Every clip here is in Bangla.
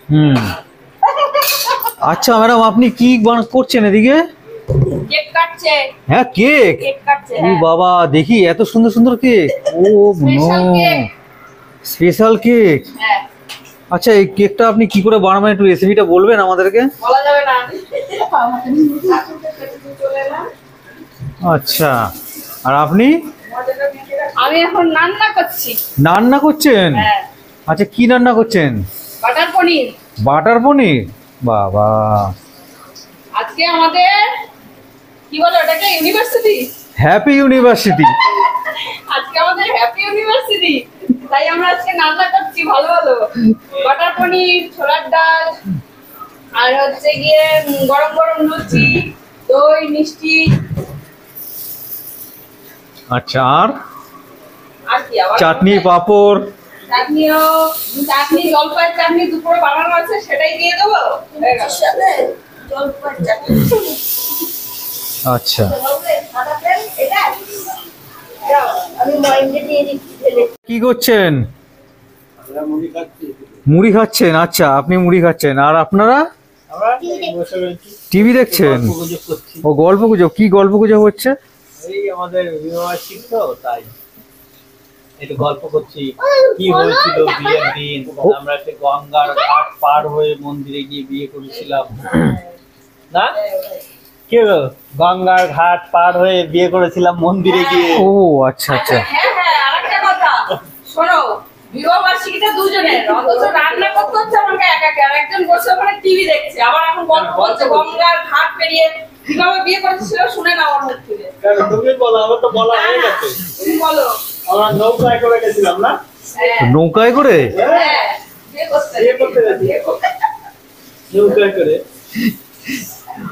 হুম, আচ্ছা ম্যাডাম, আপনি কি করছেন এদিকে? কেক কাটছে। হ্যাঁ, কেক। কেক কাটছে। ও বাবা, দেখি এত সুন্দর সুন্দর কেক। ও নো, স্পেশাল কেক। হ্যাঁ। আচ্ছা, এই কেকটা আপনি কি করে বানাবেন, একটু রেসিপিটা বলবেন আমাদেরকে? বলা যাবে না। আচ্ছা, আর আপনি? আমি এখন রান্না করছি। রান্না করছেন? হ্যাঁ। আচ্ছা, কি রান্না করছেন? বাটার পনির। বাটার পনির, বাবা। আজকে আমাদের কি বলো ওটাকে, ইউনিভার্সিটি। Happy university. আজকে আমাদের হ্যাপি ইউনিভার্সিটি, তাই আমরা আজকে রান্না করছি ভালো ভালো। বাটার পনির, ছোলার ডাল, আর হচ্ছে গিয়ে গরম গরম লুচি, দই, মিষ্টি। আচ্ছা, আর কি আবার চাটনি, পাঁপড়। চাটনিও, চাটনি, জলপাইয়ের চাটনি দুপুরে বানানো আছে, সেটাই দিয়ে দেবো। জলপাইয়ের চাটনি। আচ্ছা, কি করছেন? মুড়ি খাচ্ছেন। আচ্ছা, আপনি মুড়ি খাচ্ছেন, আর আপনারা টিভি দেখছেন? ও, গল্প গুজব। কি গল্প গুজব হচ্ছে? এই আমাদের ইউনিভার্সিটি তো, তাই একটু গল্প করছি কি হয়েছিল বিয়ের দিন। আমরা সে গঙ্গার ঘাট পার হয়ে মন্দিরে গিয়ে বিয়ে করেছিলাম না? কি হলো? গঙ্গার ঘাট পার হয়ে বিয়ে করেছিলাম মন্দিরে গিয়ে। ও আচ্ছা আচ্ছা। হ্যাঁ হ্যাঁ, আরেকটা কথা শোনো, বিবাহ বার্ষিকীটা দুজনের, অথচ রান্না করতে হচ্ছে আমাকে একাকে, আর একজন বসে ওখানে টিভি দেখছে, আবার এখন গল্প করছে গঙ্গার ঘাট পেরিয়ে কিভাবে বিয়ে করেছিল। শুনে না আমার মুখ থেকে। তুমি বলো, আমার তো বলা হয়ে গেছে। তুমি বলো। আমরা নৌকায় করে গেছিলাম না? নৌকায় করে? হ্যাঁ, বিয়ে করতে গেছি। নৌকায় করে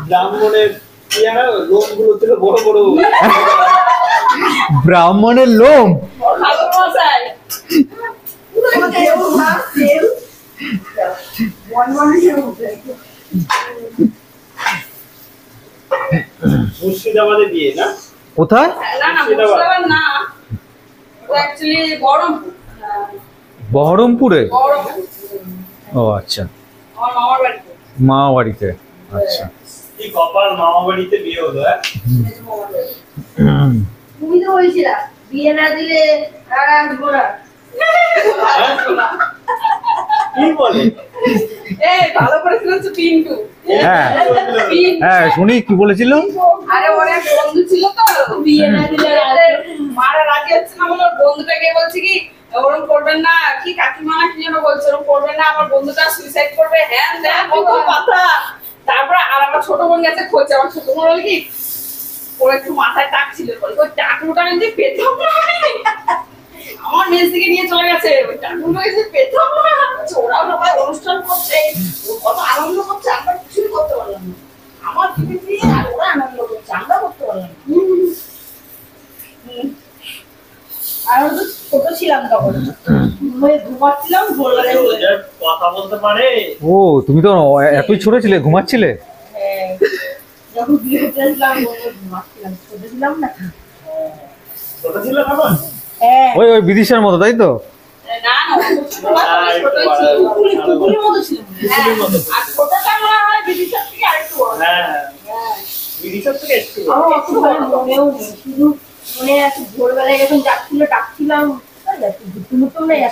ব্রাহ্মণের লোম গুলো ছিল বড় বড়। ব্রাহ্মণের লোম? মুর্শিদাবাদে বিয়ে না? কোথায়? না না, মুর্শিদাবাদ না, ও অ্যাকচুয়ালি বহরমপুর। বহরমপুরে? ও আচ্ছা, আমার মামার বাড়িতে। মামা বাড়িতে। আচ্ছা, কি কপাল, মামা বাড়িতে বিয়ে হলো। তুমি তো বলছিলা বিয়ে না দিলে আর আসবো না। কি বলে? এই ভালো করে শুনছো পিন্টু? হ্যাঁ হ্যাঁ, শুনি কি বলেছিল। আরে ওর এক বন্ধু ছিল তো, বিয়ে না দিলে মারা রাজি হচ্ছে না বলে, ওর বন্ধুটাকে বলছে কি ওরকম করবেন না, কি কাকিমা না কি যেন বলছে, ওরকম করবেন না, আমার বন্ধুটা সুইসাইড করবে, হ্যাঁ হ্যাঁ কত কথা। তারপর আর আমার ছোট বোন গেছে খোঁজে, আমার ছোট বোন বলে কি ওর একটু মাথায় টাক ছিল, ওই টাকুটা যে পেতাম না, আমার মেজ থেকে নিয়ে চলে গেছে, ওই টাকুটা যে পেতাম না। ওরাও সবাই অনুষ্ঠান করছে, কত আনন্দ করছে, আমরা কিছুই করতে পারলাম না। আমার দিয়ে আর ওরা আনন্দ করছে, আমরা করতে পারলাম না। আর তো ছোট ছিলাম তখন, ঘুমাচ্ছিলাম, ভোরবেলায় কথা বলতে পারে। ও, তুমি তো এতই ছোট ছিলে, ঘুমাচ্ছিলে? যখন বিয়ে করেছিলাম ঘুমাচ্ছিলাম, ছোট ছিলাম না। ছোট ছিল তখন? ওই ওই বিদিশার মতো, তাই তো? না না, ছোটই ছিল, কুকুরের মতো ছিল। আর ছোটটা মনে হয় বিদিশার থেকে আরেকটু বড়। হ্যাঁ, বিদিশার থেকে একটু বড়। আমার অত ভালো মনেও নেই, শুধু মনে আছে ভোরবেলায় যখন যাচ্ছিল ডাকছিলাম,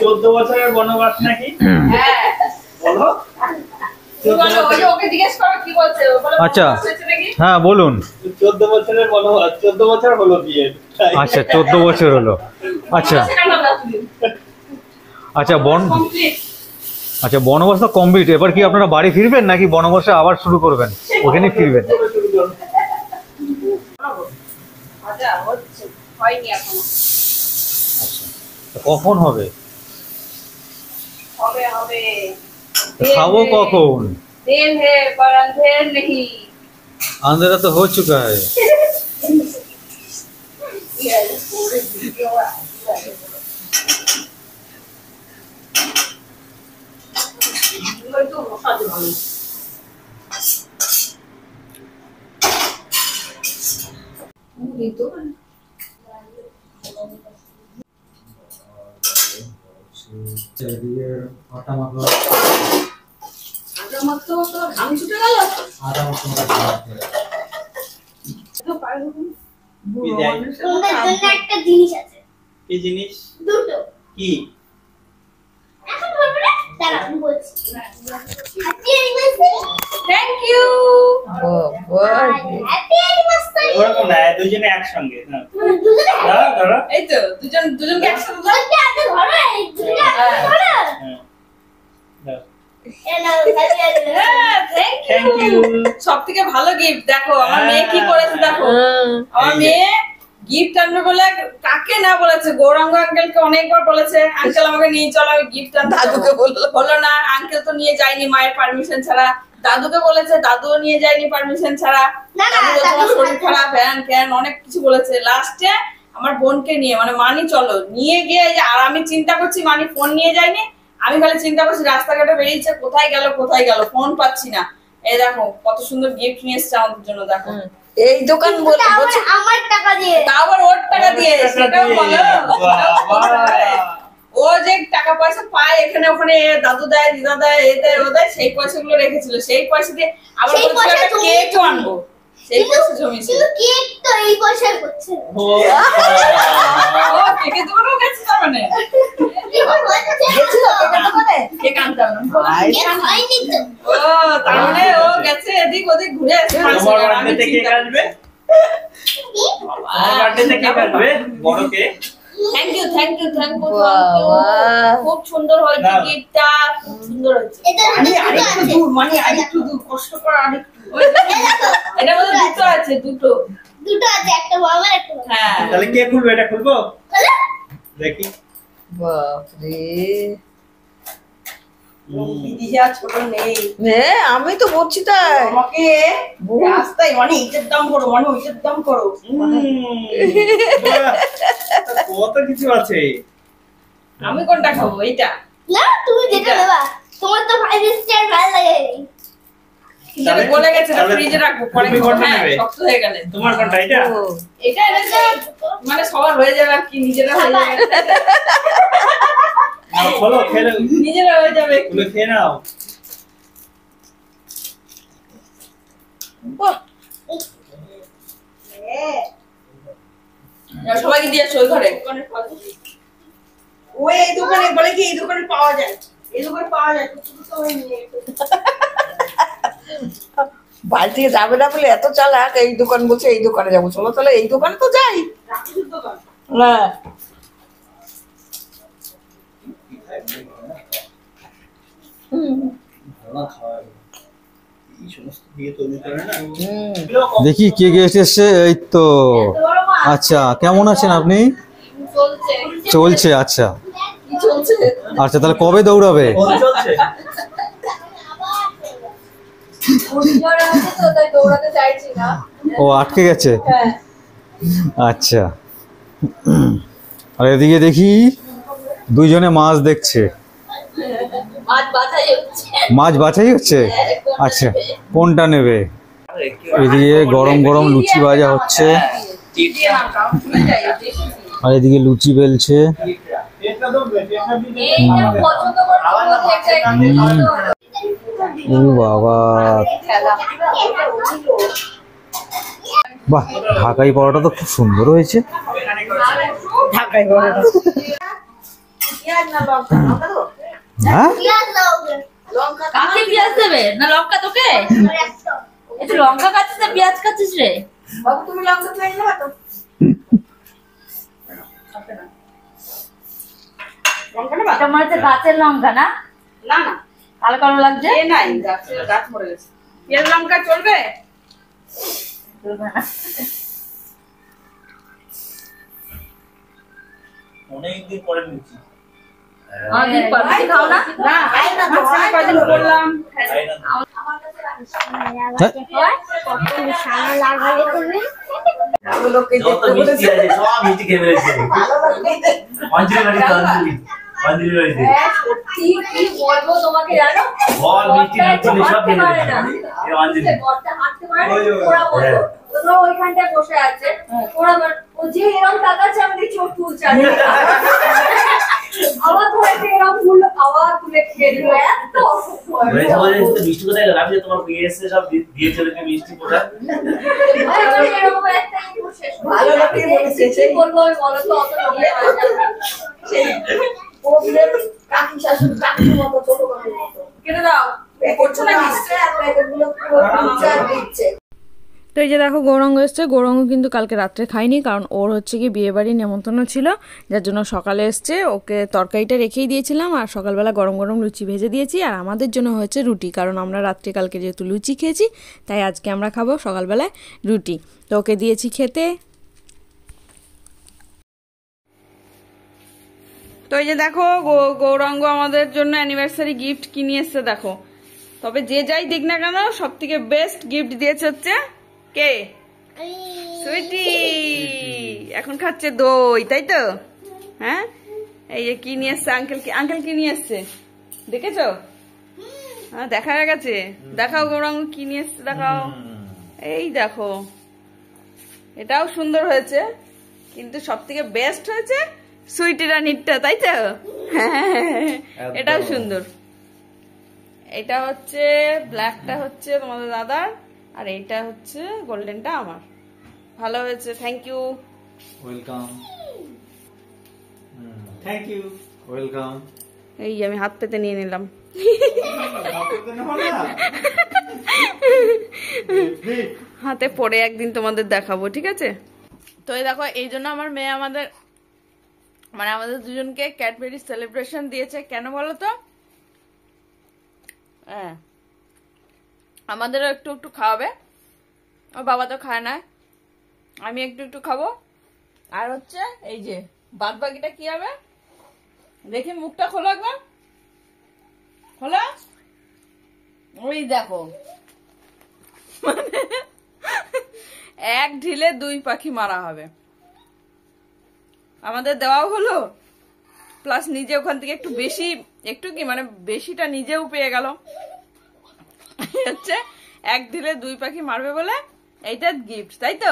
14 বছরের বনবাস নাকি? হ্যাঁ বলো। ওকে জিজ্ঞেস করো কি বলছে। আচ্ছা, হ্যাঁ বলুন। 14 বছরের বনবাস, 14 বছর হলো বিয়ে। আচ্ছা, 14 বছর হলো। আচ্ছা আচ্ছা, আচ্ছা, বনবাস তো কমপ্লিট। এবার কি আপনারা বাড়ি ফিরবেন নাকি বনবাসে আবার শুরু করবেন? ওখানে ফিরবেন? হয়নি এখনো। কখন হবে? হবে হবে। खाओ कौन? देर है पर अंधेर नहीं। अंधेरा तो हो चुका है। আটা মাখো আগে মাত্র তো ঘাম ছুটে গেল আটা মাখো তো পারবো বিদায়। তোমাদের জন্য একটা জিনিস আছে। কি জিনিস? দুটো। কি? এখন বলবো না? দাঁড়াও, আমি বলছি। Happy anniversary! Thank you Happy anniversary! ওরকম না, দুজনে একসঙ্গে। হ্যাঁ। দুজনে দাঁড়াও, দাঁড়াও। এই তো দুজনকে একসাথে দাও। দুজনকে হাতে ধরো, এই দুজনকে হাতে ধরো। হ্যাঁ। দাও। এই নাও, happy anniversary! হ্যাঁ থ্যাংক Thank ইউ you. সবথেকে ভালো গিফট দেখো আমার মেয়ে কি করেছে দেখো আমার এই যে। মেয়ে গিফট আনবে বলে কাকে না বলেছে গৌরাঙ্গ আঙ্কেলকে অনেকবার বলেছে আঙ্কেল আমাকে নিয়ে চলো আমি গিফট আনতে দাদুকে বললো না আঙ্কেল তো নিয়ে যায়নি মায়ের পারমিশন ছাড়া দাদুকে বলেছে দাদুও নিয়ে যায়নি পারমিশন ছাড়া না, না, দাদু বলছে, আমার দাদুর শরীর খারাপ হ্যান ক্যান অনেক কিছু বলেছে লাস্টে আমার বোনকে নিয়ে মানে মানি চলো নিয়ে গিয়ে এই যে আর আমি চিন্তা করছি মানি ফোন নিয়ে যায়নি আমি খালি চিন্তা করছি রাস্তাঘাটে বেরিয়েছে কোথায় গেল ফোন পাচ্ছি না এই দেখো কত সুন্দর গিফট নিয়ে এসছে আমাদের জন্য দেখো এই দোকান তা আবার আমার টাকা দিয়ে। তা আবার ওর টাকা দিয়ে ওর টাকা সেটাও দিয়ে। বলো ও যে টাকা পয়সা পায় এখানে ওখানে দাদু দেয় দিদা দেয় এ দেয় ও দেয় সেই পয়সাগুলো রেখেছিল সেই পয়সা দিয়ে আবার সেই বলছিল পয়সা একটা জমিয়েছে। কেকও আনবো সেই পয়সা জমিয়েছে কিন্তু কেক তো এই পয়সায় করছে না। ও, ও কেকের দোকানেও গেছে তার মানে কেক হয়েছে গেছিল কেকের দোকানে? কেক আনতাম না কেক হয়নি তো। ও তার মানে ও গেছে এদিক ওদিক ঘুরে এসে তোমার বার্থডেতে কেক আসবে? তোমার বার্থডেতে কেক আসবে? বড় কেক? থ্যাংক ইউ বাবা। খুব সুন্দর হয়েছে দাও। গিফটটা খুব সুন্দর হয়েছে এটা দুটো আছে। মানে আরেকটু দূর কষ্ট করে আরেকটু এটা মধ্যে দুটো আছে দুটো দুটো আছে, একটা বড় আর একটা বড়। হ্যাঁ তাহলে কে খুলবে? এটা খুলবো? তাহলে দেখি। বাপরে দিদি যা ছোট নেই আমি তো বলছি তাই আমাকে রাস্তায় মানে ইটের দাম করো মানে ওইটার দাম করো বাহ, কত কিছু আছে। আমি কোনটা খাবো এইটা না, তুমি যেটা এটা। নেবা। তোমার তো 5 স্টার ভালো লাগে। কিন্তু আমি বলে গেছে ফ্রিজে রাখবো পরে তুমি খাবো, কোনটা হ্যাঁ, নেবে? শক্ত হয়ে গেলে তোমার কোনটা এটা? ও, এটা এনেছে মানে সবার হয়ে যাবে আর কি নিজেরা হয়ে যাবে নাও, খোলো, খেলে নিজেরা হয়ে যাবে খুলে খেয়ে নাও। বাহ, সবাইকে দিয়ে আসো ওই ঘরে ওই এই দোকানে বলে কি এই দোকানে পাওয়া যায় এই দোকানে পাওয়া যায় তো ওই নিয়ে বাড়ি থেকে যাবে না বলে এত চালাক এই দোকান বলছে এই দোকানে যাবো চলো তাহলে এই দোকানে তো যাই রাখির দোকান না এই সমস্ত দিয়ে তৈরি করে না। দেখি কে গেস্ট এসছে এই তো আচ্ছা কেমন আছেন আপনি চলছে চলছে আচ্ছা কি চলছে আচ্ছা তাহলে কবে দৌড়াবে ও, চলছে। জ্বর আছে তো তাই দৌড়াতে চাইছি না ও আটকে গেছে হ্যাঁ আচ্ছা আর এদিকে দেখি দুইজনে মাছ দেখছে মাছ বাছাই হচ্ছে মাছ বাছাই হচ্ছে আচ্ছা কোনটা নেবে এদিকে গরম গরম লুচি ভাজা হচ্ছে দিয়ে না কাউ শুনে যাই দেখি আর এদিকে লুচি বেলছে এটা তো এটা দিতে এইটা পছন্দ করতে একটা ও বাবা বাহ ঢাকাই পরোটা তো খুব সুন্দর হয়েছে ঢাকায় বড় পেঁয়াজ না লঙ্কা লঙ্কা তো হ্যাঁ পেঁয়াজ দাও ওকে। লঙ্কা কাকে পেঁয়াজ দেবে না লঙ্কা তোকে আর একটা। একটু লঙ্কা খাচ্ছিস না পেঁয়াজ খাচ্ছিস রে বাবু তুমি লঙ্কা পেঁয়াজ নেবা তো লঙ্কা নেবা এটা মনে হচ্ছে গাছের লঙ্কা না না না কালো কালো লাগছে এ নাই গাছ মরে গেছে পেঁয়াজ লঙ্কা চলবে চলবে না। অনেকদিন পরে নিচ্ছি। অনেকদিন পর বেশি খাও না না মাঝখানে কয়দিন করলাম তাই না? যত মিষ্টি আছে সব মিষ্টি খেয়ে ফেলেছে। অঞ্জলি বাড়িতে অঞ্জলি বাড়িতে সত্যি কি বলবো তোমাকে জানো বল মিষ্টি বরটা একটু মিষ্টি সব হাঁটতে খেয়ে পারে ফেলেছে। না। এই অঞ্জলি বরটা হাঁটতে পারে না, ওই, ওই, ওরা বলতো, হ্যাঁ। তো ধরো ওইখানটায় বসে আছে, ওরা ও যে এরকম তাকাচ্ছে আমি দেখছি ও তুলছে আবার ধরে এরকম তুললো, আবার তুলে খেয়ে দিল। এত অসুস্থ হয়। মিষ্টি কোথায় গেল? আমি যে তোমার বিয়ে এসে সব দিয়ে চলে গেছে মিষ্টি কোথায়? এরকম একটাই শেষ ভালো লোকে বলেছে, সেই বলবো আমি, বলো তো অত লোকে সেই ওদের কাকি শাশুড়ি কাকির মতো ছোট কাকির মতো কেটে দাও করছো না আসছে আর প্যাকেটগুলো পুরো চার দিচ্ছে। তো এই যে দেখো গৌরাঙ্গ এসছে। গৌরাঙ্গ কিন্তু কালকে রাত্রে খায়নি, কারণ ওর হচ্ছে কি বিয়ে বাড়ির নেমন্তন্ন ছিল, যার জন্য সকালে এসছে। ওকে তরকারিটা রেখেই দিয়েছিলাম, আর সকালবেলা গরম গরম লুচি ভেজে দিয়েছি। আর আমাদের জন্য হয়েছে রুটি, কারণ আমরা রাত্রে কালকে যেহেতু লুচি খেয়েছি, তাই আজকে আমরা খাবো সকালবেলায় রুটি। তো ওকে দিয়েছি খেতে। তো এই যে দেখো গৌরাঙ্গ আমাদের জন্য অ্যানিভার্সারি গিফট কিনে এসছে দেখো। তবে যে যাই দিক না কেন সব থেকে বেস্ট গিফট দিয়েছে হচ্ছে কে? সুইটি। এখন খাচ্ছে দই, তাই তো? হ্যাঁ, এই যে কি নিয়ে এসছে আঙ্কেল, আঙ্কেল কি নিয়ে এসছে দেখেছো? হ্যাঁ দেখা হয়ে গেছে। দেখাও গৌরাঙ্গ কি নিয়ে এসছে, দেখাও। এই দেখো, এটাও সুন্দর হয়েছে, কিন্তু সব থেকে বেস্ট হয়েছে সুইটি রানিরটা, তাই তো? এটাও সুন্দর। এটা হচ্ছে ব্ল্যাকটা হচ্ছে তোমাদের দাদার, আর এইটা হচ্ছে গোল্ডেনটা আমার। ভালো হয়েছে, thank you. Welcome. Thank you. Welcome. এই আমি হাত পেতে নিয়ে নিলাম। হাতে পরে একদিন তোমাদের দেখাবো, ঠিক আছে? তো এই দেখো, এই জন্য আমার মেয়ে আমাদের দুজনকে ক্যাডবেরি সেলিব্রেশন দিয়েছে। কেন বলো তো? হ্যাঁ, আমাদেরও একটু একটু খাওয়াবে। ওর বাবা তো খায় না, আমি একটু একটু খাবো। আর হচ্ছে এই যে বাদ বাকিটা কি হবে দেখি, মুখটা খোলো একবার, খোলো। ওই দেখো, এক ঢিলে দুই পাখি মারা হবে। আমাদের দেওয়াও হলো, প্লাস নিজে ওখান থেকে একটু বেশি, একটু কি মানে বেশিটা নিজেও পেয়ে গেল। হচ্ছে এক ঢিলে দুই পাখি মারবে বলে এইটা গিফট, তাই তো?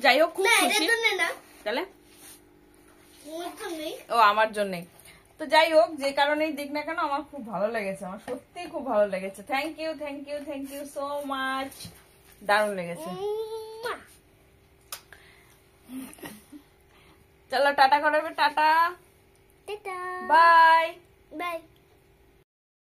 যাই হোক, খুব খুশি। তাহলে ও আমার জন্য। তো যাই হোক, যে কারণেই দিক না কেন আমার খুব ভালো লেগেছে, আমার সত্যি খুব ভালো লেগেছে। Thank you, thank you, thank you so much. দারুণ লেগেছে। চলো টাটা করাবে, টাটা, বাই বাই।